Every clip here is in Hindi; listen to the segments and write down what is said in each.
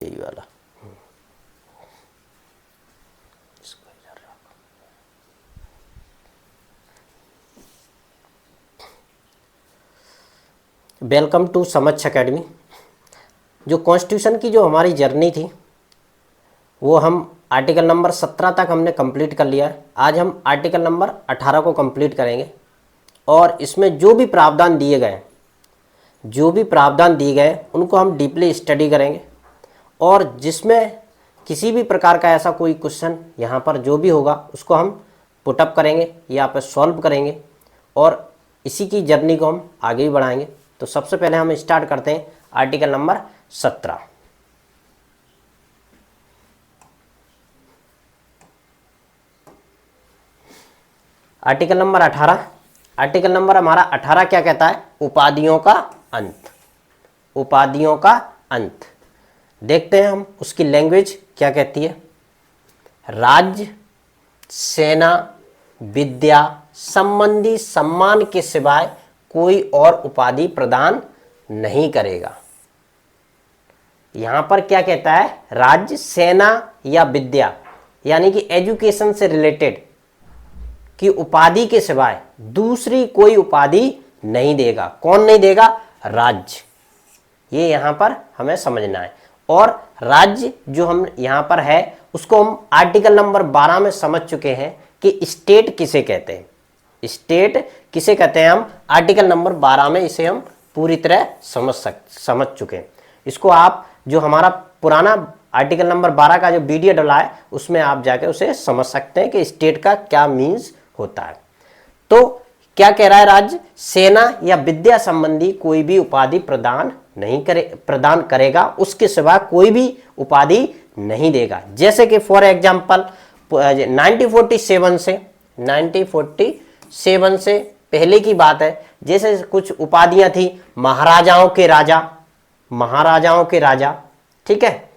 यही वाला वेलकम टू समक्ष एकेडमी। जो कॉन्स्टिट्यूशन की जो हमारी जर्नी थी वो हम आर्टिकल नंबर 17 तक हमने कंप्लीट कर लिया है। आज हम आर्टिकल नंबर 18 को कंप्लीट करेंगे और इसमें जो भी प्रावधान दिए गए उनको हम डीपली स्टडी करेंगे और जिसमें किसी भी प्रकार का ऐसा कोई क्वेश्चन यहाँ पर जो भी होगा उसको हम पुटअप करेंगे या पर सॉल्व करेंगे और इसी की जर्नी को हम आगे भी बढ़ाएंगे। तो सबसे पहले हम स्टार्ट करते हैं article number 17। Article number 18। Article number हमारा 18 क्या कहता है? उपाधियों का अंत। उपाधियों का अंत देखते हैं हम उसकी लैंग्वेज क्या कहती है। राज्य, सेना, विद्या संबंधी सम्मान के सिवाय कोई और उपाधि प्रदान नहीं करेगा। यहां पर क्या कहता है? राज्य, सेना या विद्या यानी कि एजुकेशन से रिलेटेड की उपाधि के सिवाय दूसरी कोई उपाधि नहीं देगा। कौन नहीं देगा? राज्य। ये यहां पर हमें समझना है। और राज्य जो हम यहां पर है उसको हम आर्टिकल नंबर 12 में समझ चुके हैं कि स्टेट किसे कहते हैं। स्टेट किसे कहते हैं हम आर्टिकल नंबर 12 में इसे हम पूरी तरह समझ चुके हैं। इसको आप जो हमारा पुराना आर्टिकल नंबर 12 का जो वीडियो डला है उसमें आप जाके उसे समझ सकते हैं कि स्टेट का क्या मीन्स होता है। तो क्या कह रहा है? राज्य, सेना या विद्या संबंधी कोई भी उपाधि प्रदान करेगा, उसके सिवा कोई भी उपाधि नहीं देगा। जैसे कि फॉर एग्जांपल 1947 से पहले की बात है। जैसे कुछ उपाधियां थी, महाराजाओं के राजा, ठीक है।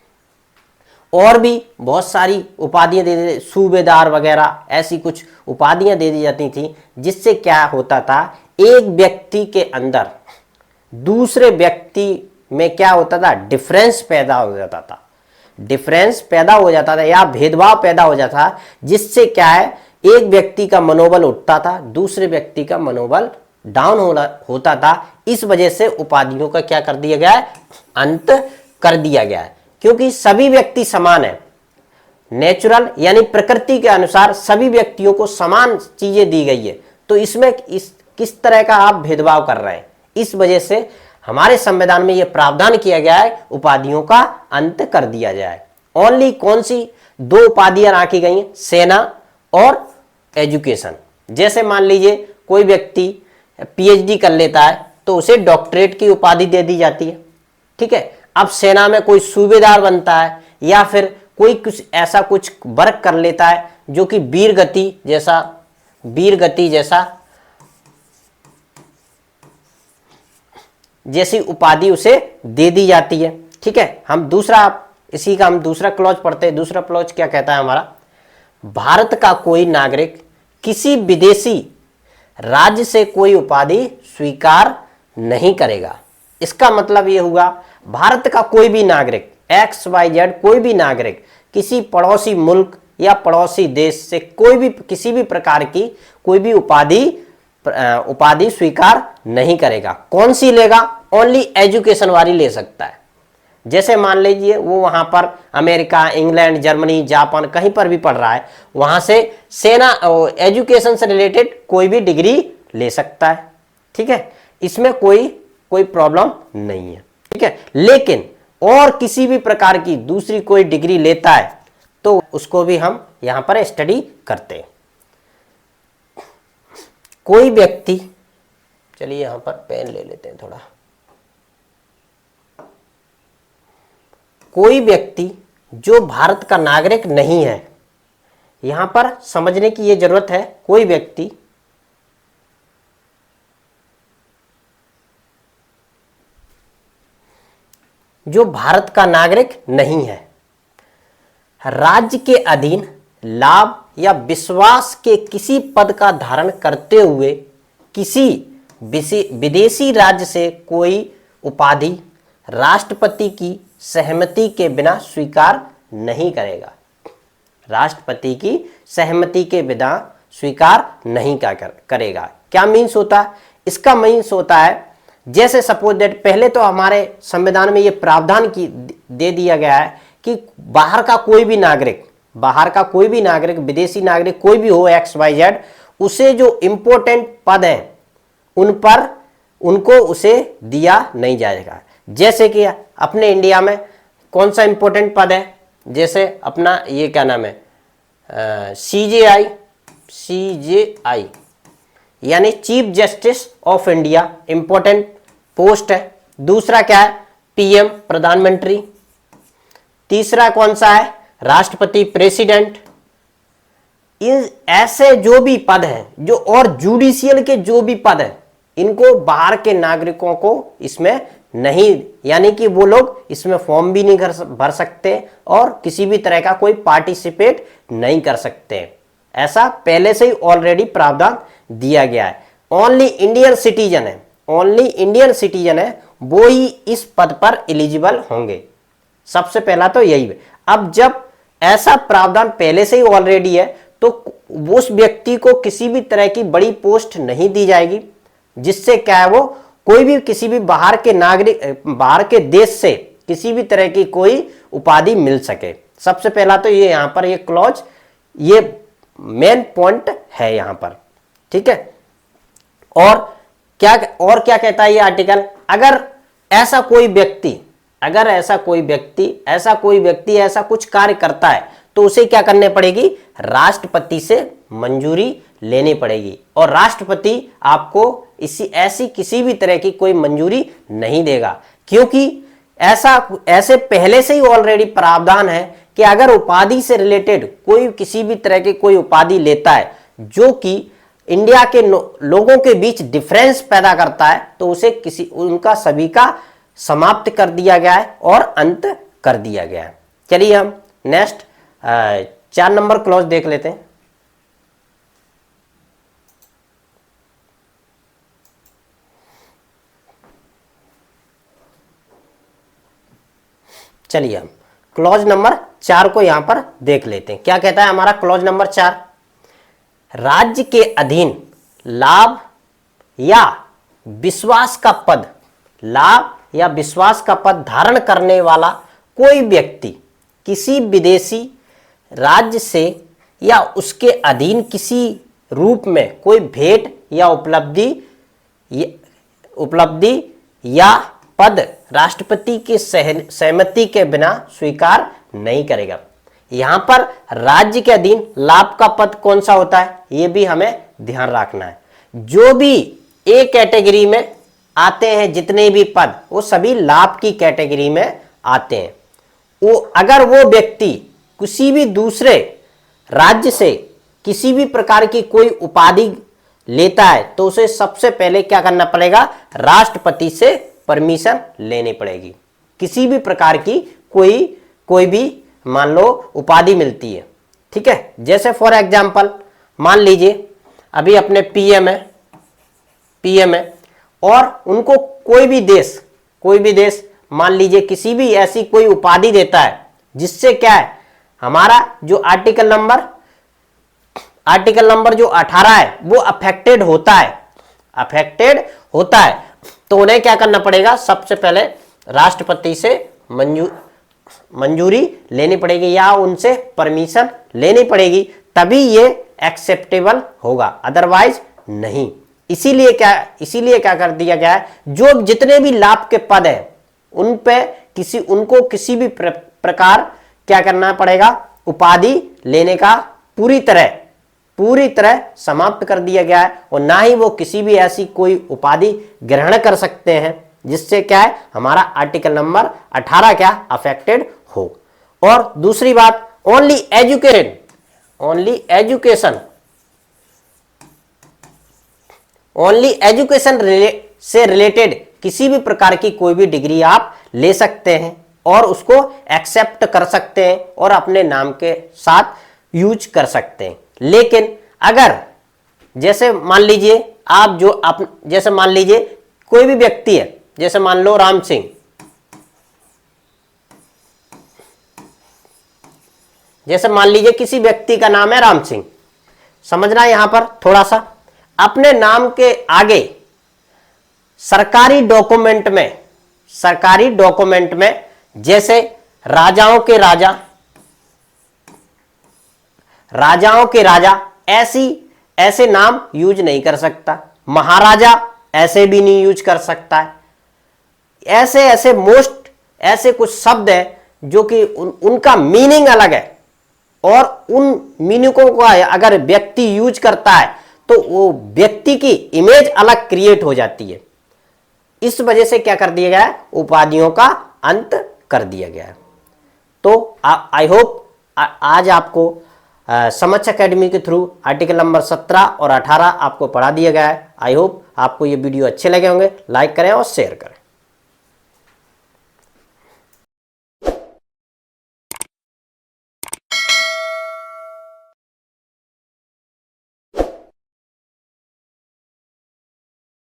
और भी बहुत सारी उपाधियां दे दी, सूबेदार वगैरह ऐसी कुछ उपाधियां दे दी जाती थी, जिससे क्या होता था? एक व्यक्ति के अंदर दूसरे व्यक्ति में क्या होता था? डिफरेंस पैदा हो जाता था या भेदभाव पैदा हो जाता था, जिससे क्या है एक व्यक्ति का मनोबल उठता था, दूसरे व्यक्ति का मनोबल डाउन होता था। इस वजह से उपाधियों का क्या कर दिया गया है? अंत कर दिया गया है। क्योंकि सभी व्यक्ति समान है, नेचुरल यानी प्रकृति के अनुसार सभी व्यक्तियों को समान चीजें दी गई है। तो इसमें किस तरह का आप भेदभाव कर रहे हैं? इस वजह से हमारे संविधान में यह प्रावधान किया गया है उपाधियों का अंत कर दिया जाए। ओनली कौन सी दो उपाधियां रखी गई हैं? सेना और एजुकेशन। जैसे मान लीजिए कोई व्यक्ति पीएचडी कर लेता है तो उसे डॉक्टरेट की उपाधि दे दी जाती है, ठीक है। अब सेना में कोई सूबेदार बनता है या फिर कोई कुछ ऐसा कुछ वर्क कर लेता है जो कि वीर गति जैसी उपाधि उसे दे दी जाती है, ठीक है। हम दूसरा क्लॉज पढ़ते हैं। दूसरा क्लॉज क्या कहता है हमारा? भारत का कोई नागरिक किसी विदेशी राज्य से कोई उपाधि स्वीकार नहीं करेगा। इसका मतलब यह हुआ भारत का कोई भी नागरिक XYZ कोई भी नागरिक किसी पड़ोसी मुल्क या पड़ोसी देश से किसी भी प्रकार की कोई भी उपाधि स्वीकार नहीं करेगा। कौन सी लेगा? ओनली एजुकेशन वाली ले सकता है। जैसे मान लीजिए वो वहां पर अमेरिका, इंग्लैंड, जर्मनी, जापान कहीं पर भी पढ़ रहा है, वहां से सेना एजुकेशन से रिलेटेड कोई भी डिग्री ले सकता है, ठीक है। इसमें कोई प्रॉब्लम नहीं है, ठीक है। लेकिन और किसी भी प्रकार की दूसरी कोई डिग्री लेता है तो उसको भी हम यहां पर स्टडी करते हैं। कोई व्यक्ति, चलिए यहां पर पेन ले लेते हैं थोड़ा। कोई व्यक्ति जो भारत का नागरिक नहीं है, यहां पर समझने की यह जरूरत है, कोई व्यक्ति जो भारत का नागरिक नहीं है, राज्य के अधीन लाभ या विश्वास के किसी पद का धारण करते हुए किसी विदेशी राज्य से कोई उपाधि राष्ट्रपति की सहमति के बिना स्वीकार नहीं करेगा। राष्ट्रपति की सहमति के बिना स्वीकार नहीं करेगा। क्या मीन्स होता है? इसका मीन्स होता है, जैसे सपोज दैट पहले तो हमारे संविधान में ये प्रावधान दे दिया गया है कि बाहर का कोई भी नागरिक, विदेशी नागरिक कोई भी हो XYZ, उसे जो इंपॉर्टेंट पद हैं उन पर उनको उसे दिया नहीं जाएगा। जैसे कि अपने इंडिया में कौन सा इंपॉर्टेंट पद है, जैसे अपना ये क्या नाम है, CJI यानी chief justice of India, important post है। दूसरा क्या है? PM, प्रधानमंत्री। तीसरा कौन सा है? राष्ट्रपति, प्रेसिडेंट। इन ऐसे जो भी पद हैं, जो और जुडिशियल के जो भी पद हैं, इनको बाहर के नागरिकों को इसमें नहीं, यानी कि वो लोग इसमें फॉर्म भी नहीं भर सकते और किसी भी तरह का कोई पार्टिसिपेट नहीं कर सकते। ऐसा पहले से ही ऑलरेडी प्रावधान दिया गया है। ओनली इंडियन सिटीजन है वो ही इस पद पर एलिजिबल होंगे। सबसे पहला तो यही है। अब जब ऐसा प्रावधान पहले से ही ऑलरेडी है तो उस व्यक्ति को किसी भी तरह की बड़ी पोस्ट नहीं दी जाएगी, जिससे क्या है, वो कोई भी किसी भी बाहर के देश से किसी भी तरह की कोई उपाधि मिल सके। सबसे पहला तो ये यहां पर ये क्लॉज, ये मेन पॉइंट है यहां पर, ठीक है। और क्या कहता है ये आर्टिकल? अगर ऐसा कोई व्यक्ति ऐसा कुछ कार्य करता है तो उसे क्या करने पड़ेगी? राष्ट्रपति से मंजूरी लेनी पड़ेगी। और राष्ट्रपति आपको ऐसी किसी भी तरह की कोई मंजूरी नहीं देगा, क्योंकि ऐसे पहले से ही ऑलरेडी प्रावधान है कि अगर उपाधि से रिलेटेड कोई किसी भी तरह की कोई उपाधि लेता है जो कि इंडिया के लोगों के बीच डिफरेंस पैदा करता है, तो उसे उनका सभी का समाप्त कर दिया गया है और अंत कर दिया गया है। चलिए हम नेक्स्ट 4 नंबर क्लॉज देख लेते हैं। चलिए हम क्लॉज नंबर 4 को यहां पर देख लेते हैं। क्या कहता है हमारा क्लॉज नंबर 4? राज्य के अधीन लाभ या विश्वास का पद धारण करने वाला कोई व्यक्ति किसी विदेशी राज्य से या उसके अधीन किसी रूप में कोई भेंट या उपलब्धि या पद राष्ट्रपति की सहमति के बिना स्वीकार नहीं करेगा। यहां पर राज्य के अधीन लाभ का पद कौन सा होता है, यह भी हमें ध्यान रखना है। जो भी ए कैटेगरी में आते हैं, जितने भी पद, वो सभी लाभ की कैटेगरी में आते हैं। अगर वो व्यक्ति किसी भी दूसरे राज्य से किसी भी प्रकार की कोई उपाधि लेता है तो उसे सबसे पहले क्या करना पड़ेगा? राष्ट्रपति से परमिशन लेनी पड़ेगी। किसी भी प्रकार की कोई भी मान लो उपाधि मिलती है, ठीक है। जैसे फॉर एग्जांपल मान लीजिए अभी अपने पीएम है और उनको कोई भी देश मान लीजिए किसी भी ऐसी कोई उपाधि देता है जिससे क्या है, हमारा जो आर्टिकल नंबर जो 18 है वो अफेक्टेड होता है, तो उन्हें क्या करना पड़ेगा? सबसे पहले राष्ट्रपति से मंजूरी लेनी पड़ेगी या उनसे परमिशन लेनी पड़ेगी, तभी ये एक्सेप्टेबल होगा, अदरवाइज नहीं। इसीलिए क्या कर दिया गया है, जो जितने भी लाभ के पद हैं उन पे उनको किसी भी प्रकार क्या करना पड़ेगा? उपाधि लेने का पूरी तरह समाप्त कर दिया गया है, और ना ही वो किसी भी ऐसी कोई उपाधि ग्रहण कर सकते हैं जिससे क्या है, हमारा आर्टिकल नंबर 18 क्या अफेक्टेड हो। और दूसरी बात, ओनली एजुकेशन से रिलेटेड किसी भी प्रकार की कोई भी डिग्री आप ले सकते हैं और उसको एक्सेप्ट कर सकते हैं और अपने नाम के साथ यूज कर सकते हैं। लेकिन अगर जैसे मान लीजिए जैसे मान लीजिए कोई भी व्यक्ति है, जैसे मान लो राम सिंह, जैसे मान लीजिए किसी व्यक्ति का नाम है राम सिंह, समझना यहां पर थोड़ा सा, अपने नाम के आगे सरकारी डॉक्यूमेंट में जैसे राजाओं के राजा ऐसे नाम यूज नहीं कर सकता, महाराजा ऐसे भी नहीं यूज कर सकता है। ऐसे कुछ शब्द है जो कि उनका मीनिंग अलग है, और उन मीनिंगों को अगर व्यक्ति यूज करता है तो वो व्यक्ति की इमेज अलग क्रिएट हो जाती है। इस वजह से क्या कर दिया गया है, उपाधियों का अंत कर दिया गया है। तो आई होप आज आपको समक्ष एकेडमी के थ्रू आर्टिकल नंबर 17 और 18 आपको पढ़ा दिया गया है। आई होप आपको ये वीडियो अच्छे लगे होंगे। लाइक करें और शेयर करें।